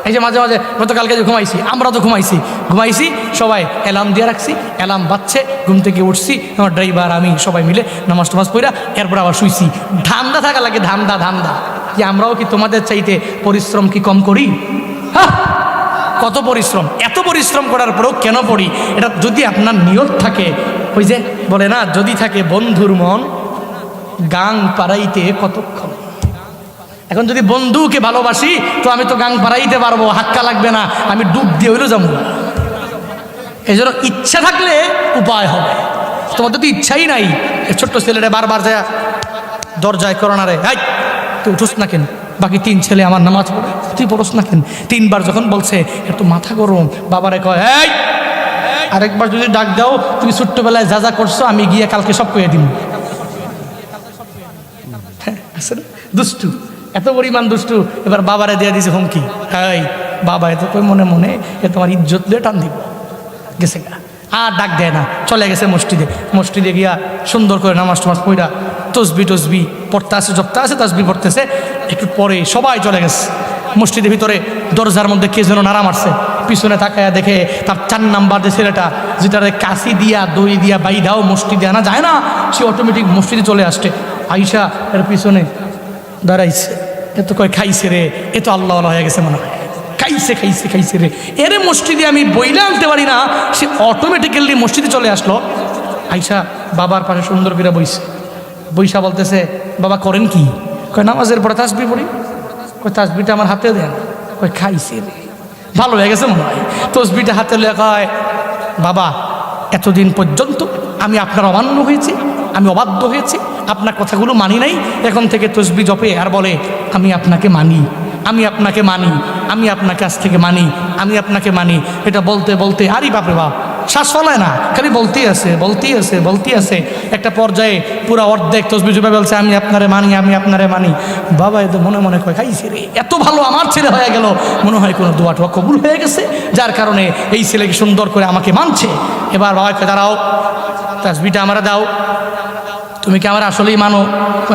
এই যে মাঝে মাঝে গতকালকে যে ঘুমাইছি, আমরা তো ঘুমাইছি সবাই অ্যালার্ম দিয়ে রাখছি, অ্যালার্ম বাজছে, ঘুম থেকে উঠছি, আমার ড্রাইভার আমি সবাই মিলে নামাজ টামাজ পড়া এরপর আবার শুইছি। ধান্দা থাকা লাগে, ধান্দা কি আমরাও কি তোমাদের চাইতে পরিশ্রম কি কম করি? হ্যাঁ, কত পরিশ্রম। এত পরিশ্রম করার পরেও কেন পড়ি? এটা যদি আপনার নিয়ত থাকে, ওই যে বলে না, যদি থাকে বন্ধুর মন গাং পাড়াইতে কতক্ষণ। এখন যদি বন্ধুকে ভালোবাসি তো আমি তো গাং পাড়াইতে পারবো, হাক্কা লাগবে না, আমি ডুব দিয়ে হইলেও যাবো। এই জন্য ইচ্ছা থাকলে উপায় হবে। তোমাদের তো ইচ্ছাই নাই। ছোট্ট ছেলেরা বারবার যায় দরজায় করোনারে, হাই তুই উঠোস না কেন? বাকি 3 ছেলে আমার নামাজ পড়ে, তুই পড়োস না কেন? 3বার যখন বলছে একটু মাথা গরম, বাবারে কয়, এই আরেকবার যদি ডাক দাও, তুমি ছোট্টবেলায় যা যা করছো আমি গিয়ে কালকে সব কয়ে দিব। দুষ্টু, এত পরিমাণ দুষ্টু। এবার বাবারে দিয়ে দিছে হুমকি, এই বাবা এত কই মনে মনে এ তোমার ইজ্জত দিয়ে টান দিব। গেছে গা, আর ডাক দেয় না, চলে গেছে মসজিদে গিয়া সুন্দর করে নামাজ টামাজ পড়া তসবি পড়তে আছে, জপতে আছে, তসবি পড়তেছে। একটু পরে সবাই চলে গেছে। মসজিদের ভিতরে দরজার মধ্যে কে যেন নাড়া মারছে, পিছনে তাকায়া দেখে তার 4 নাম্বার যে ছেলেটা, যেটারে কাশি দিয়া দই দিয়া বাইদাও মসজিদে আনা যায় না, সে অটোমেটিক মসজিদে চলে আসছে। আইসা এর পিছনে দাঁড়াইছে, এ তো কয় খাইছে রে, এ তো আল্লাহ হয়ে গেছে মনে হয়, খাইছে রে। এরে মসজিদে আমি বইলে আনতে পারি না, সে অটোমেটিক্যালি মসজিদে চলে আসলো। আইসা বাবার পাশে সুন্দর করে বইসা বলতেছে, বাবা করেন কি? কয় নামাজের পরে তাসবিহ পড়ি। কয় তাসবিহটা আমার হাতে দেন। কয় খাইছে রে, ভালো হয়ে গেছে মনে হয়। তসবিহটা হাতে লয়ে কয়, বাবা এতদিন পর্যন্ত আমি আপনার অমান্য হয়েছি, আমি অবাধ্য হয়েছি, আপনার কথাগুলো মানি নাই। এখন থেকে তসবিহ জপে আর বলে আমি আপনাকে মানি, আমি আপনাকে মানি, আমি আপনাকে আজ থেকে মানি, আমি আপনাকে মানি। এটা বলতে বলতে আরে বাপরে বাপ, শ্বাস ফলায় না, খালি বলতেই আছে। একটা পর্যায়ে পুরা অর্ধেক তসবিহ জপে বলছে আমি আপনারে মানি, আমি আপনারে মানি। বাবা এত মনে মনে কয় খাইছে রে, এত ভালো আমার ছেলে হয়ে গেল, মনে হয় কোনো দোয়া টোয়া কবুল হয়ে গেছে, যার কারণে এই ছেলেকে সুন্দর করে আমাকে মানছে। এবার বাবাকে দাঁড়াও, তসবিহটা আমরা দাও, তুমি কি আমার আসলেই মানো?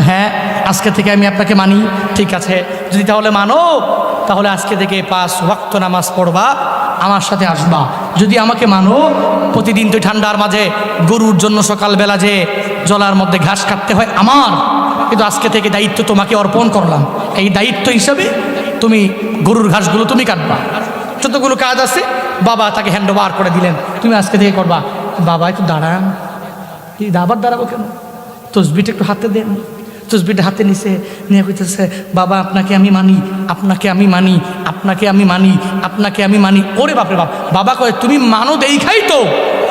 হ্যাঁ, আজকে থেকে আমি আপনাকে মানি। ঠিক আছে, যদি তাহলে মানো, তাহলে আজকে থেকে 5 ওয়াক্ত নামাজ পড়বা, আমার সাথে আসবা। যদি আমাকে মানো, প্রতিদিন তো ঠান্ডার মাঝে গরুর জন্য সকালবেলা যে জলার মধ্যে ঘাস কাটতে হয় আমার, কিন্তু আজকে থেকে দায়িত্ব তোমাকে অর্পণ করলাম। এই দায়িত্ব হিসাবে তুমি গরুর ঘাসগুলো তুমি কাটবা, যতগুলো কাজ আছে বাবা তাকে হ্যান্ড ওভার করে দিলেন, তুমি আজকে থেকে করবা। বাবা একটু দাঁড়ান, আবার দাঁড়াবো কেন? তসবিহটা একটু হাতে দেন। তসবিহটা হাতে নিছে, নিয়ে কইতেছে বাবা আপনাকে আমি মানি, আপনাকে আমি মানি, আপনাকে আমি মানি, আপনাকে আমি মানি। ওরে বাপরে বাপ, বাবা কয় তুমি মানো দেখাই তো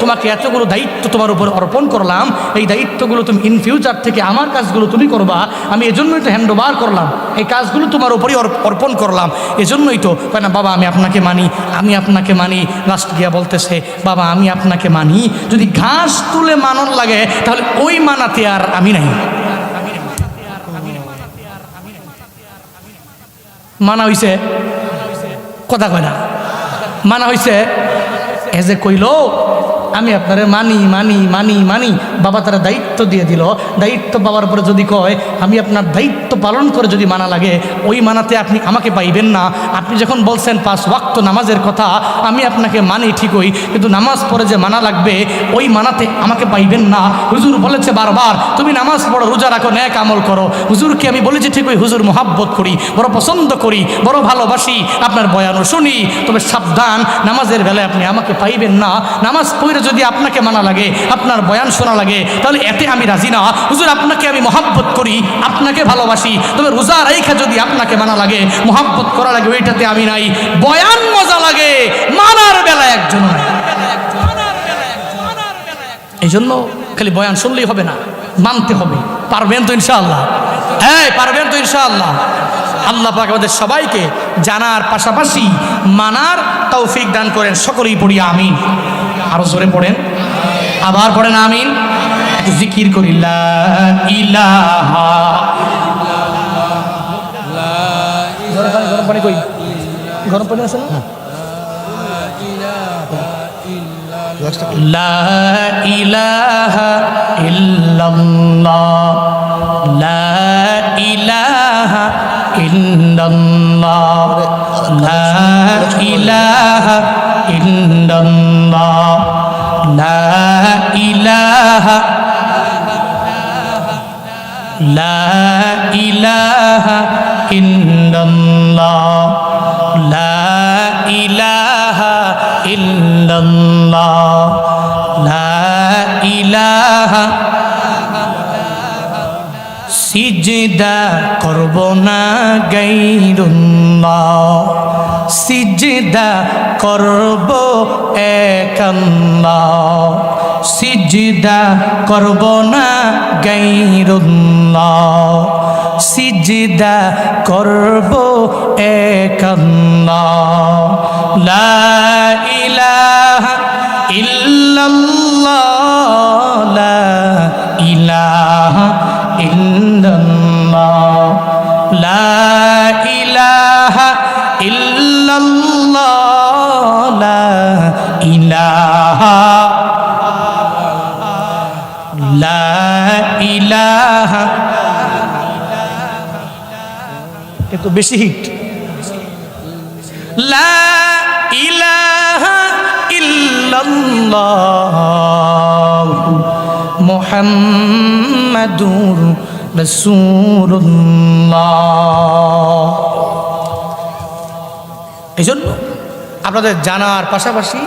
তোমাকে এতগুলো দায়িত্ব তোমার উপর অর্পণ করলাম, এই দায়িত্বগুলো তুমি ইন ফিউচার থেকে আমার কাজগুলো তুমি করবা, আমি এজন্যই তো হ্যান্ড ওভার করলাম, এই কাজগুলো তোমার উপরই অর্পণ করলাম, এজন্যই তো। কয় না বাবা আমি আপনাকে মানি, আমি আপনাকে মানি। লাস্ট গিয়া বলতেছে বাবা আমি আপনাকে মানি, যদি ঘাস তুলে মানন লাগে তাহলে ওই মানাতে আর আমি নাই। মানা হইছে, কথা কয় না, মানা হয়েছে এ যে কইল আমি আপনারে মানি মানি মানি মানি, বাবা তারা দায়িত্ব দিয়ে দিল, দায়িত্ব পাওয়ার পরে যদি কয় আমি আপনার দায়িত্ব পালন করে যদি মানা লাগে, ওই মানাতে আপনি আমাকে পাইবেন না। আপনি যখন বলছেন 5 ওয়াক্ত নামাজের কথা, আমি আপনাকে মানি ঠিকই, কিন্তু নামাজ পড়ে যে মানা লাগবে ওই মানাতে আমাকে পাইবেন না। হুজুর বলেছে বারবার তুমি নামাজ পড়ো, রোজা রাখো, নেক আমল করো। হুজুরকে আমি বলেছি ঠিকই, হুজুর মোহাব্বত করি, বড় পছন্দ করি, বড় ভালোবাসি, আপনার বয়ানও শুনি, তবে সাবধান নামাজের বেলায় আপনি আমাকে পাইবেন না। নামাজ পড়ে যদি আপনাকে মানা লাগে, আপনার বয়ান শোনা লাগে, তাহলে এতে আমি রাজি না। হুজুর আপনাকে আমি মোহাব্বত করি, আপনাকে ভালোবাসি, তবে রোজা রাইখা যদি আপনাকে মানা লাগে, মোহাব্বত করা লাগে, ওইটাতে আমি নাই। বয়ান মজা লাগে, মানার বেলায় একজন নাই। এই জন্য খালি বয়ান শুনলেই হবে না, মানতে হবে। পারবেন তো ইনশাআল্লাহ? হ্যাঁ পারবেন তো ইনশাআল্লাহ? আল্লাহ পাক আমাদের সবাইকে জানার পাশাপাশি মানার তৌফিক দান করেন। সকলেই পড়ি আমিন। আরো জোরে পড়েন, আবার পড়েন আমিন। একটু জিকির করি লা ইলাহা। গরম পানি কই? গরম পানি আছে না? লা ইলাহা ইল্লাল্লাহ, লা ইলাহা ইল্লাল্লাহ, লা ইলাহা ইল্লাল্লাহ, লা ইলাহা, লা ইলাহা ইল্লাল্লাহ, লা ইলাহা ইল্লাল্লাহ, লা ইলাহা। সিজদা করব না গায়রুল্লাহ, সিজদা করব এক আল্লাহ, সিজদা করব না গায়রুল্লাহ, সিজদা করব এক আল্লাহ। লা ইলাহা ইল্লাল্লাহ, লা ইলাহা ইল্লাল্লাহ, লা ইলাহা ইল্লাল্লাহ, লা ইলাহা, লা ইলাহা। একটু বেশি হিট। লা ইলাহা ইল্লাল্লাহ মুহাম্মাদুর রাসূলুল্লাহ। এই জন্য আপনাদের জানার পাশাপাশি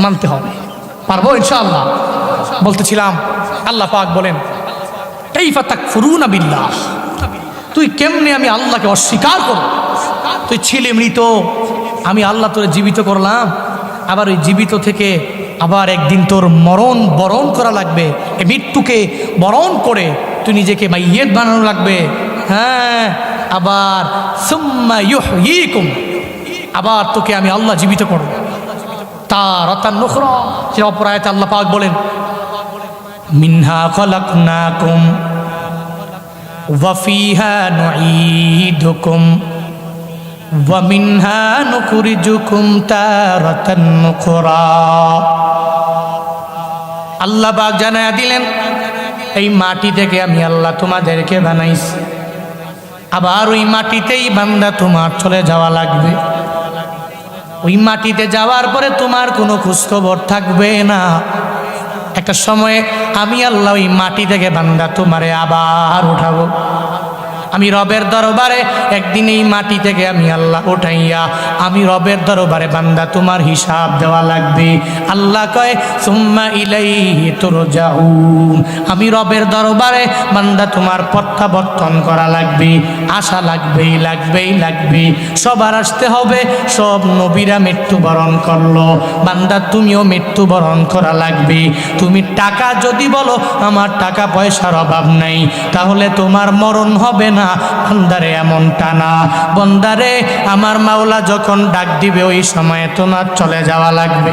মানতে হবে। পারবো ইনশাআল্লাহ? বলতেছিলাম আল্লাহ পাক বলেন কাইফা তাকফুরুনা বিল্লাহ, তুই কেমনে আমি আল্লাহকে অস্বীকার করো? তুই ছিলে মৃত, আমি আল্লাহ তোরে জীবিত করলাম, আবার ওই জীবিত থেকে আবার একদিন তোর মরণ বরণ করা লাগবে। এই মৃত্যুকে বরণ করে তুই নিজেকে মাইয়্যিত বানানো লাগবে। হ্যাঁ, আবার সুম্মা ইউহয়িকুম, আবার তোকে আমি আল্লাহ জীবিত করব। তারাতান নুখরা, সে অপর আয়াতে আল্লাহ পাক বলেন মিনহা খলাকনাকুম ওয়া ফিহা নুঈদুকুম ওয়া মিনহা নুখরিজুকুম তারাতান নুখরা। আল্লাহ পাক জানায়া দিলেন এই মাটি থেকে আমি আল্লাহ তোমাদেরকে বানাইছি, আবার ওই মাটিতেই বান্দা তোমার চলে যাওয়া লাগবে। ওই মাটিতে যাওয়ার পরে তোমার কোনো খোঁজখবর থাকবে না। একটা সময়ে আমি আল্লাহ ওই মাটি থেকে বান্দা তোমারে আবার উঠাবো। আমি রবের দরবারে একদিন এই মাটি থেকে আমি আল্লাহ উঠাইয়া আমি রবের দরবারে বান্দা তোমার হিসাব দেওয়া লাগবে। আল্লাহ কয় সুম্মা ইলাইহি তুরজাউন, আমি রবের দরবারে বান্দা তোমার প্রত্যাবর্তন করা লাগবে, আশা লাগবেই লাগবেই লাগবে। সবার আসতে হবে। সব নবীরা মৃত্যুবরণ করলো, বান্দা তুমিও মৃত্যুবরণ করা লাগবে। তুমি টাকা যদি বলো আমার টাকা পয়সার অভাব নাই, তাহলে তোমার মরণ হবে না। বন্দারে এমনটা না, বন্দারে আমার মাওলা যখন ডাক দিবে ওই সময়ে তোমার চলে যাওয়া লাগবে।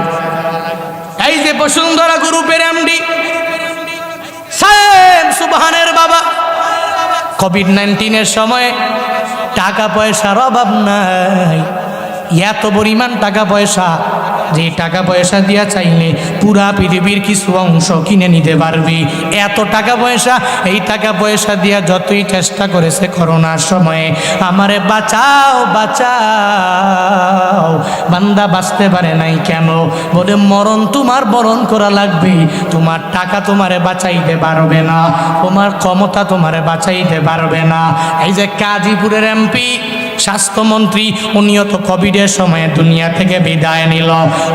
এই যে বসুন্ধরা গ্রুপের এমডি সাহেব সুবহানের বাবা, কোভিড-19 সময়ে টাকা পয়সার অভাব নাই, এত পরিমাণ টাকা পয়সা, যে টাকা পয়সা দিয়া চাইলে পুরা পৃথিবীর কিছু অংশ কিনে নিতে পারবি। এত টাকা পয়সা, এই টাকা পয়সা দিয়া যতই চেষ্টা করেছে করোনার সময়ে, আমারে বাঁচাও বাঁচাও, বান্দা বাঁচতে পারে নাই কেন? বলে মরণ তোমার বরণ করা লাগবে, তোমার টাকা তোমারে বাঁচাইতে পারবে না, তোমার ক্ষমতা তোমারে বাঁচাইতে পারবে না। এই যে গাজীপুরের এমপি, স্বাস্থ্যমন্ত্রী, উনিও তো কোভিডের সময় দুনিয়া থেকে বিদায় নিল।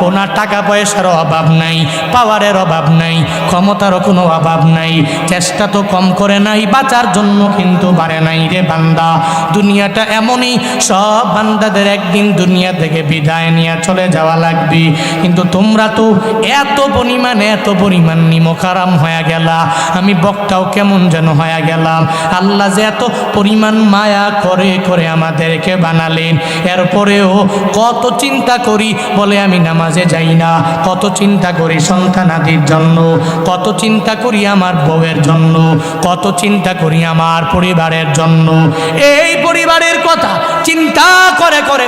ওনার টাকা পয়সার অভাব নাই, পাওয়ারের অভাব নাই, ক্ষমতারও কোনো অভাব নাই, চেষ্টা তো কম করে নাই, বাঁচার জন্য কিন্তু পারে নাই রে বান্দা। দুনিয়াটা এমনই, সব বান্দাদের একদিন দুনিয়া থেকে বিদায় নিয়ে চলে যাওয়া লাগবে। কিন্তু তোমরা তো এত পরিমাণ নিমখারাম হয়ে গেলা, আমি বক্তাও কেমন যেন হয়ে গেলাম। আল্লাহ যে এত পরিমাণ মায়া করে করে আমাদেরকে বানালেন, এরপরেও কত চিন্তা করি, বলে আমি নামাজে যাই না, কত চিন্তা করি সন্তানাদির জন্য, কত চিন্তা করি আমার বউয়ের জন্য, কত চিন্তা করি আমার পরিবারের জন্য। এই পরিবারের কথা চিন্তা করে করে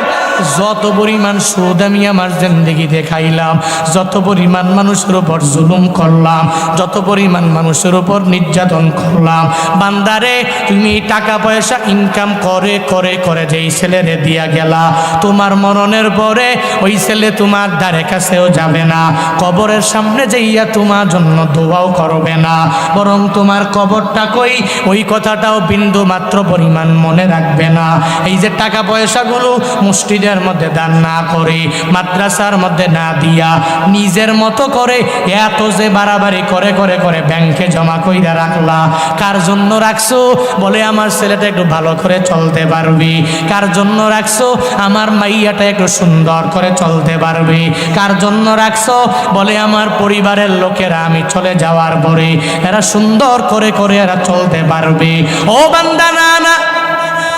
যত পরিমাণ সুদ আমি আমার জিন্দেগিতে খাইলাম, যত পরিমাণ মানুষের উপর জুলুম করলাম, যত পরিমাণ মানুষের উপর নির্যাতন করলাম। বান্দারে, তুমি টাকা পয়সা ইনকাম করে করে করে যেই ছেলেরে দিয়া গেলা, তোমার মরণের পরে ওই ছেলে তোমার দ্বারে কাছেও যাবে না, কবরের সামনে যাইয়া তোমার জন্য দোয়াও করবে না, বরং তোমার কবরটা কই ওই কথাটাও বিন্দু মাত্র পরিমাণ মনে রাখবে না। এই যে টাকা পয়সাগুলো মসজিদের মধ্যে দান না করে, মাদ্রাসার মধ্যে না দিয়া, নিজের মতো করে এত যে বাড়াবাড়ি করে করে করে ব্যাংকে জমা কইরা রাখলা, কার জন্য রাখছো? বলে আমার ছেলেটা একটু ভালো করে চলতে পারবে। কার জন্য রাখছো? আমার মাইয়াটা একটু সুন্দর করে চলতে পারবে। কার জন্য রাখছো? বলে আমার পরিবারের লোকেরা আমি চলে যাওয়ার পরে এরা সুন্দর করে করে এরা চলতে পারবে। ও বান্দা, না না,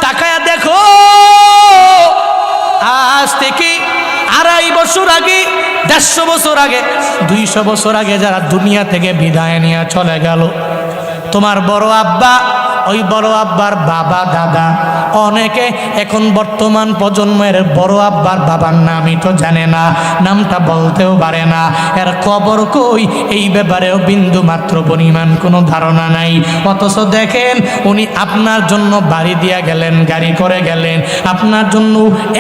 তাকায়া দেখো, আজ থেকে 2.5 বছর আগে, 150 বছর আগে, 200 বছর আগে যারা দুনিয়া থেকে বিদায় নিয়ে চলে গেল, তোমার বড় আব্বা, ওই বড় আব্বার বাবা, দাদা, অনেকে এখন বর্তমান প্রজন্মের বড় আব্বার বাবার নামই তো জানে না, নামটা বলতেও পারে না, এর কবর কই এই ব্যাপারেও বিন্দু মাত্র পরিমাণ কোনো ধারণা নাই। অথচ দেখেন, উনি আপনার জন্য বাড়ি দিয়া গেলেন, গাড়ি করে গেলেন, আপনার জন্য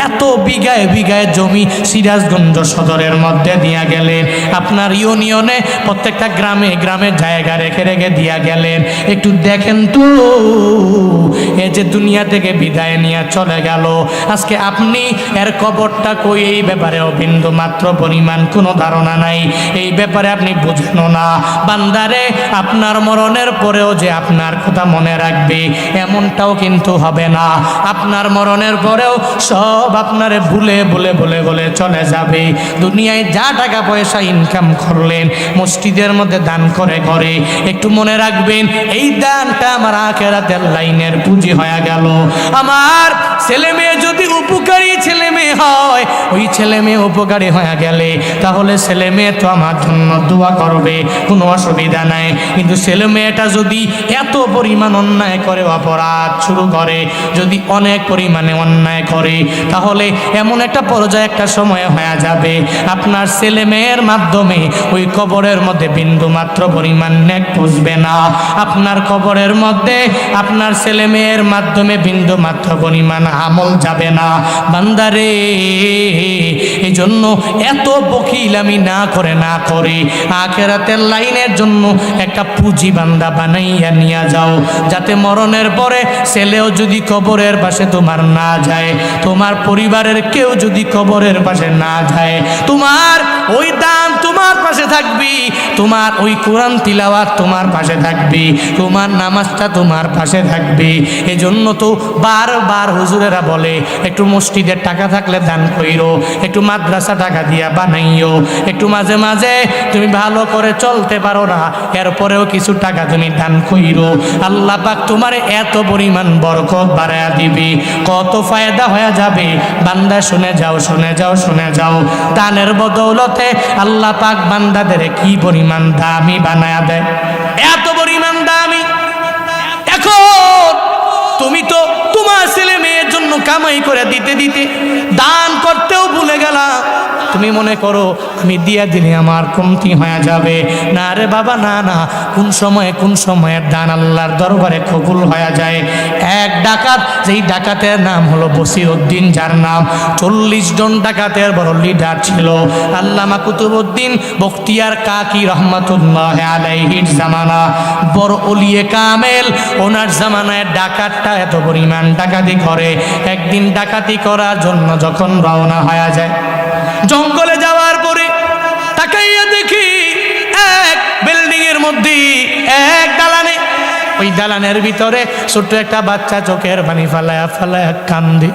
এত বিঘায় বিঘায় জমি সিরাজগঞ্জ সদরের মধ্যে দিয়া গেলেন, আপনার ইউনিয়নে প্রত্যেকটা গ্রামে গ্রামে জায়গা রেখে রেখে দিয়া গেলেন। একটু দেখেন তো, এ যে দুনিয়া থেকে বিদায় নিয়ে চলে গেল, আজকে আপনি এর কবরটা কই এই ব্যাপারেও বিন্দু মাত্র পরিমাণ কোনো ধারণা নাই, এই ব্যাপারে আপনি বুঝেন না। বান্দারে, আপনার মরণের পরেও যে আপনার কথা মনে রাখবে এমনটাও কিন্তু হবে না। আপনার মরণের পরেও সব আপনারে ভুলে ভুলে ভুলে ভুলে চলে যাবে। দুনিয়ায় যা টাকা পয়সা ইনকাম করলেন, মসজিদের মধ্যে দান করে করে, একটু মনে রাখবেন এই দানটা আমার আখিরাতের লাইনের পুঁজি হয়ে গেল। আমার ছেলে মেয়ে যদি উপকারী ছেলে মেয়ে হয়, ওই ছেলে মেয়ে উপকারী হয়ে গেলে তাহলে ছেলে মেয়ে তো আমার জন্য দোয়া করবে, কোনো অসুবিধা নাই। কিন্তু ছেলে মেয়েটা যদি এত পরিমাণ অন্যায় করে, অপরাধ শুরু করে, যদি অনেক পরিমাণে অন্যায় করে, তাহলে এমন একটা পর্যায়ে একটা সময় হয়ে যাবে আপনার ছেলে মেয়ের মাধ্যমে ওই কবরের মধ্যে বিন্দু মাত্র পরিমাণ নেক পুষবে না। আপনার কবরের মধ্যে আপনার ছেলে মেয়ের মাধ্যমে বিন্দু মাত্র পরিমাণ আমল যাবে না। বান্দারে, এই জন্য এত বকিলামি না করে আখিরাতের লাইনের জন্য একটা পুঁজি বান্দা বানাইয়া নিয়ে যাও, যাতে মরণের পরে ছেলেও যদি কবরের পাশে তোমার না যায়, তোমার পরিবারের কেউ যদি কবরের পাশে না যায়, তোমার ওই দান তোমার পাশে থাকবি, তোমার ওই কোরআন তিলাওয়াত তোমার পাশে থাকবে, তোমার নামাজটা তোমার পাশে থাকবে। এজন্য তো বারবার হুজুরেরা বলে একটু মসজিদের টাকা থাকলে দান কইরো, একটু মাদ্রাসা টাকা দিয়া বানাইও, একটু মাঝে মাঝে তুমি ভালো করে চলতে পারো না, এরপরেও কিছু টাকা তুমি দান কইরো, আল্লাহ পাক তোমার এত পরিমাণ বরকত বাড়ায়া দিবে, কত ফায়দা হয়ে যাবে। বান্দা শুনে যাও, শুনে যাও, শুনে যাও, দানের বদৌলতে আল্লাহ পাক বান্দাদের কি পরিমাণ দামি বানায়া দেয়, এত পরিমাণ দামি। এখন তুমি তো তোমার ছেলে মেয়ের জন্য কামাই করে দিতে দিতে দান করতেও ভুলে গেলা। তুমি মনে করো আমি দিয়া দিলে আমার কমতি হয়ে যাবে। না রে বাবা, না না, কোন সময়ে দান আল্লাহর দরবারে কবুল হয়ে যায়। এক ডাকাত, যেই ডাকাতের নাম হলো বসিরউদ্দিন, যার নাম 40 জন ডাকাতের বড় লিডার ছিল আল্লামা কুতুবউদ্দিন বখতিয়ার কাকি রহমাতুল্লাহ আলাইহির জামানা, বড় ওলিয়ে কামেল। ওনার জামানায় ডাকাতটা এত পরিমাণ ডাকাতি করে। একদিন ডাকাতি করার জন্য যখন রওনা হয়ে যায়, জঙ্গলে যাওয়ার পরে তাকাইয়া দেখি এক বিল্ডিং এর মধ্যে, এক দালানে, ওই দালানের ভিতরে ছোট্ট একটা বাচ্চা চোখের পানি ফালায়া ফালায়া কান্দে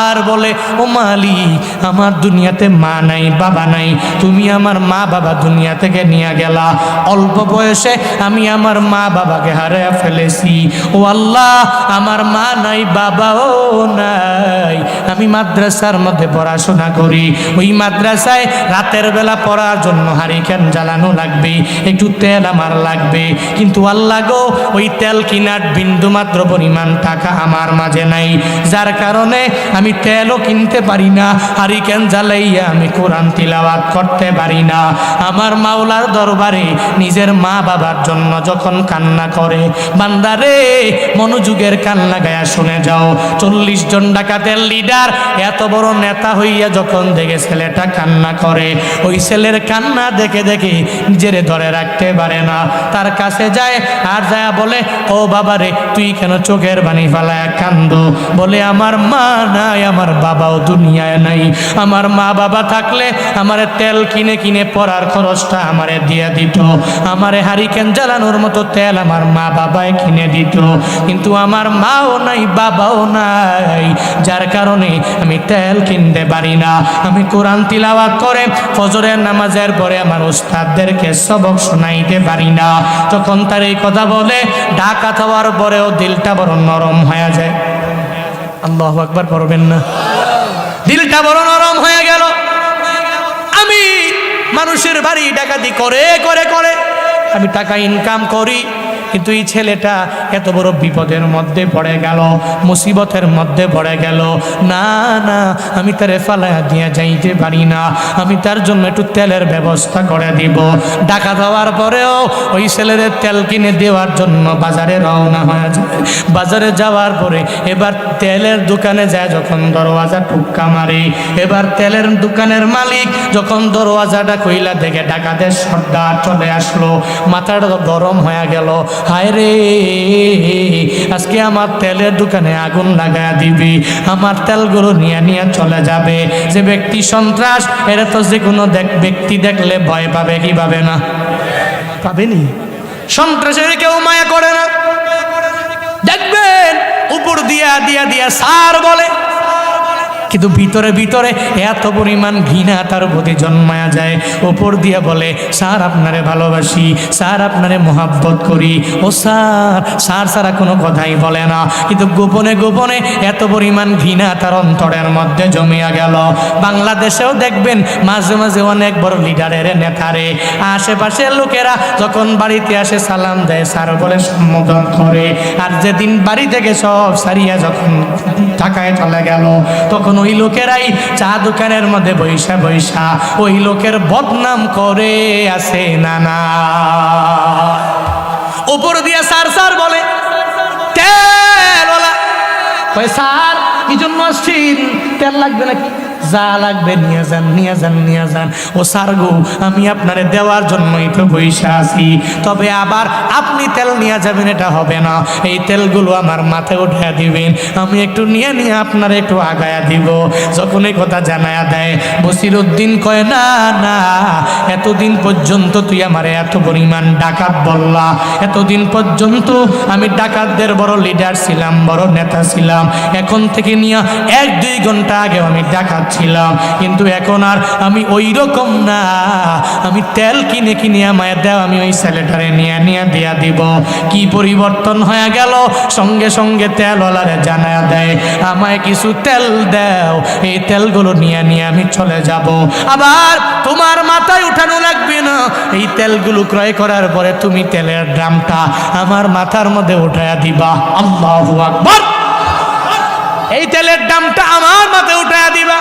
আর বলে, ও মালিক, আমার দুনিয়াতে মা নাই, বাবা নাই, তুমি আমার মা বাবা দুনিয়া থেকে নিয়ে গেলা। অল্প বয়সে আমি আমার মা বাবাকে হারিয়ে ফেলেছি। ও আল্লাহ, আমার মা নাই, বাবাও নাই। আমি মাদ্রাসার মধ্যে পড়াশোনা করি। ওই মাদ্রাসায় রাতের বেলা পড়ার জন্য হারিকেন জ্বালানো লাগবে, একটু তেল আমার লাগবে। কিন্তু আল্লাহ গো, ওই তেল কিনার বিন্দু মাত্র পরিমাণ টাকা আমার মাঝে নাই, যার কারণে আমি তেলও কিনতে পারি না, হারিকেন জ্বালাইয়া আমি কোরআন তিলাওয়াত করতে পারি না। আমার মাওলার দরবারে নিজের মা বাবার জন্য যখন কান্না করে, বান্দারে মনোযোগের কান্না গায়া শুনে যাও। 40 জন ডাকাতের লিডার এত বড় নেতা হইয়া যখন দেখে ছেলেটা কান্না করে, ওই ছেলের কান্না দেখে দেখে নিজের ধরে রাখতে পারে না, তার কাছে যায় আর যায় বলে, ও বাবারে, তুই কেন চোখের পানি ফালায়া কান্দো? বলে, আমার মা নাই, আমার বাবাও দুনিয়ায় নাই। আমার মা বাবা থাকলে আমারে তেল কিনে কিনে পড়ার খরচটা আমারে দিয়ে দিত, আমারে হারিকেন জ্বালানোর মতো তেল আমার মা বাবায় কিনে দিত। কিন্তু আমার মাও নাই, বাবাও নাই, যার কারণে আমি তেল কিনতে পারি না। আমি কোরআন তিলাওয়াত করে ফজরের নামাজের পরে আমার উস্তাদদেরকে সবক শোনাইতে পারি না। তখন তার এই কথা বলে, ডাকাত হওয়ার পরেও দিলটা বড় নরম হয়ে যায়। আল্লাহু আকবার পড়বেন না? দিলটা বড় নরম হয়ে গেল। আমি মানুষের বাড়ি ডাকাতি করে করে করে আমি টাকা ইনকাম করি, কিন্তু এই ছেলেটা এত বড় বিপদের মধ্যে পড়ে গেল, মুসিবতের মধ্যে পড়ে গেল। না না, আমি তারে ফালায়া দিয়ে যাইতে পারি না, আমি তার জন্য একটু তেলের ব্যবস্থা করে দিব। ডাকাত হওয়ার পরেও ওই ছেলের তেল কিনে দেওয়ার জন্য বাজারে রওনা হয়ে যায়। বাজারে যাওয়ার পরে এবার তেলের দোকানে যায়, যখন দরওয়াজা টুক্কা মারে, এবার তেলের দোকানের মালিক যখন দরওয়াজাটা কইলা দেখে ডাকাতের সর্দার চলে আসলো, মাথাটা গরম হয়ে গেল। হায় রে, আজকে আমার তেলের দোকানে আগুন লাগায়া দিবি, আমার তেলগুলো নিয়ে নিয়ে চলে যাবে। যে ব্যক্তি সন্ত্রাস, এরা তো যে কোনো ব্যক্তি দেখলে ভয় পাবে কি পাবে না? পাবেনি। সন্ত্রাসের কেউ মায়া করে না, দেখবেন উপর দিয়া দিয়া দিয়া সার বলে, কিন্তু ভিতরে ভিতরে এত পরিমাণ ঘৃণা তার প্রতি জন্মায়া যায়। ওপর দিয়ে বলে, স্যার আপনারে ভালোবাসি, স্যার আপনারে মোহাব্বত করি। ও স্যার, স্যার ছাড়া কোনো কথাই বলে না, কিন্তু গোপনে গোপনে এত পরিমাণ ঘৃণা তার অন্তরের মধ্যে জমিয়া গেল। বাংলাদেশেও দেখবেন মাঝে মাঝে অনেক বড় লিডারের নেতারে আশেপাশের লোকেরা যখন বাড়িতে আসে সালাম দেয়, স্যার বলে সম্বোধন করে। আর যেদিন বাড়ি থেকে সব সারিয়া যখন ঢাকায় চলে গেল, তখন ওই লোকেরাই চা দোকানের মধ্যে বৈশা বৈশা ওই লোকের বদনাম করে আসে। না না, উপর দিয়ে স্যার স্যার বলে, তেলওয়ালা কয়, স্যার কি জন্য আসছেন? তেল লাগবে নাকি? যা লাগবে নিয়ে যান, নিয়ে যান, নিয়ে যান। ও স্যার গো, আমি আপনারে দেওয়ার জন্যই তো বৈশা আছি, তবে আবার আপনি তেল নিয়ে যাবেন এটা হবে না, এই তেলগুলো আমার মাথায় উঠে দিবেন, আমি একটু নিয়ে নিয়ে আপনার একটু আগায়া দিব। যখন এই কথা জানায়া দেয়, বসিরউদ্দিন কয়, না না, এতদিন পর্যন্ত তুই আমার এত পরিমাণ ডাকাত বললা, এতদিন পর্যন্ত আমি ডাকাতদের বড় লিডার ছিলাম, বড় নেতা ছিলাম, এখন থেকে নিয়ে 1-2 ঘন্টা আগে আমি ডাকাত ছিলাম, কিন্তু এখন আর আমি ওই রকম না, আমি তেল কিনে কিনে আমায় দেও, আমি ওই ছেলেটারে নিয়ে নিয়ে দিয়া দিব। কি পরিবর্তন হয়ে গেল, সঙ্গে সঙ্গে তেলওয়ালারে জানায়া দেয়, আমায় কিছু তেল দাও, এই তেলগুলো নিয়ে নিয়ে আমি চলে যাব। আবার তোমার মাথায় উঠানো লাগবে না, এই তেলগুলো ক্রয় করার পরে তুমি তেলের ড্রামটা আমার মাথার মধ্যে উঠায়া দিবা। আল্লাহু আকবার। এই তেলের দামটা আমার মাথায় উঠায়া দিবা,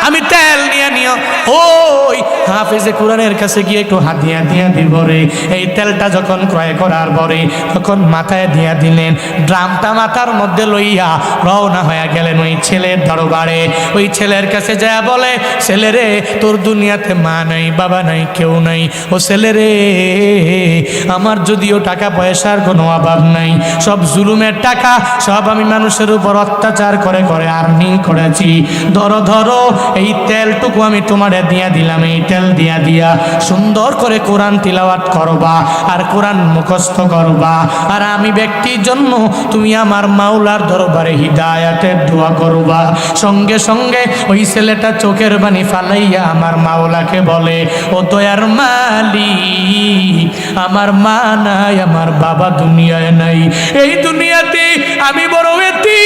আমি তেল নিয়ে নিও। ওই হাফেজে কোরআনের কাছে গিয়ে একটু হাতিয়া দিয়া দিব রে। এই তেলটা যখন ক্রয় করার পরে তখন মাথায় দিয়া দিলেন, ড্রামটা মাথার মধ্যে লইয়া রওনা হয়ে গেলেন ওই ছেলের দরবারে। ওই ছেলের কাছে যায় বলে, ছেলে রে তোর দুনিয়াতে মা নাই, বাবা নাই, কেউ নাই। ও ছেলে রে, আমার যদিও টাকা পয়সার কোনো অভাব নাই, সব জুলুমের টাকা, সব আমি মানুষের উপর অত্যাচার করে করে আর্নিং করেছি। ধরো ধরো এই তেলটুকু আমি তোমারে দিয়া দিলাম, এই তেল দিয়া দিয়া সুন্দর করে কোরআন তিলাওয়াত করবা আর কোরআন মুখস্থ করবা। আর আমি ব্যক্তির জন্য তুমি আমার মাওলার দরবারে হিদায়াতের দোয়া করবা। সঙ্গে সঙ্গে ওই ছেলেটা চোখের পানি ফালাইয়া আমার মাওলাকে বলে, ও দয়ার মালিক, আমার মা নাই, আমার বাবা দুনিয়ায় নাই, এই দুনিয়াতে আমি বড় এতিম,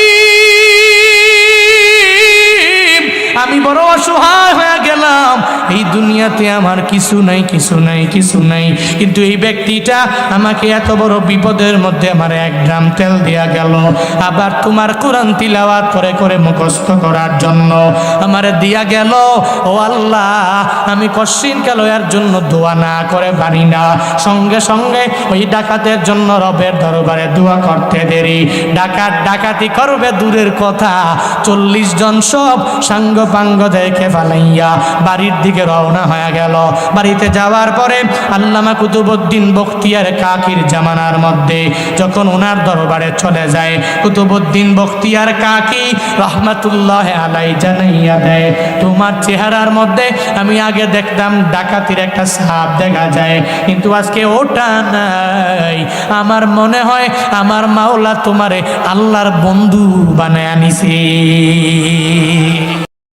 আমি বড় অসহায় হয়ে গেলাম। এই দুনিয়াতে আমার কিছু নাই, কিছু নাই, কিছু নাই। কিন্তু এই ব্যক্তিটা আমাকে এত বড় বিপদের মধ্যে আমার 1 গ্রাম তেল দেয়া গেল, আবার তোমার কোরআন তিলাওয়াত করে করে মুখস্থ করার জন্য আমারে দিয়া গেল। ও আল্লাহ, আমি কশিন কাল এর জন্য দোয়া না করে পারি না। সঙ্গে সঙ্গে ওই ডাকাতের জন্য রবের দরবারে দোয়া করতে দেরি। ডাকাত ডাকাতি করবে দূরের কথা, 40 জন সব সাঙ্গ পাঙ্গদেরকে ফালাইয়া বাড়ির দিকে রওনা হয়ে গেল। বাড়িতে যাওয়ার পরে আল্লামা কুতুবউদ্দিন বখতিয়ার কাকির জামানার মধ্যে যখন ওনার দরবারে চলে যায়, কুতুবউদ্দিন বখতিয়ার কাকি রহমাতুল্লাহ আলাইহি জানাইয়া দেয়, তোমার চেহারার মধ্যে আমি আগে দেখতাম ডাকাতির একটা ছাপ দেখা যায়, কিন্তু আজকে ওটা নাই। আমার মনে হয় আমার মাওলা তোমারে আল্লাহর বন্ধু বানায় আনিছে।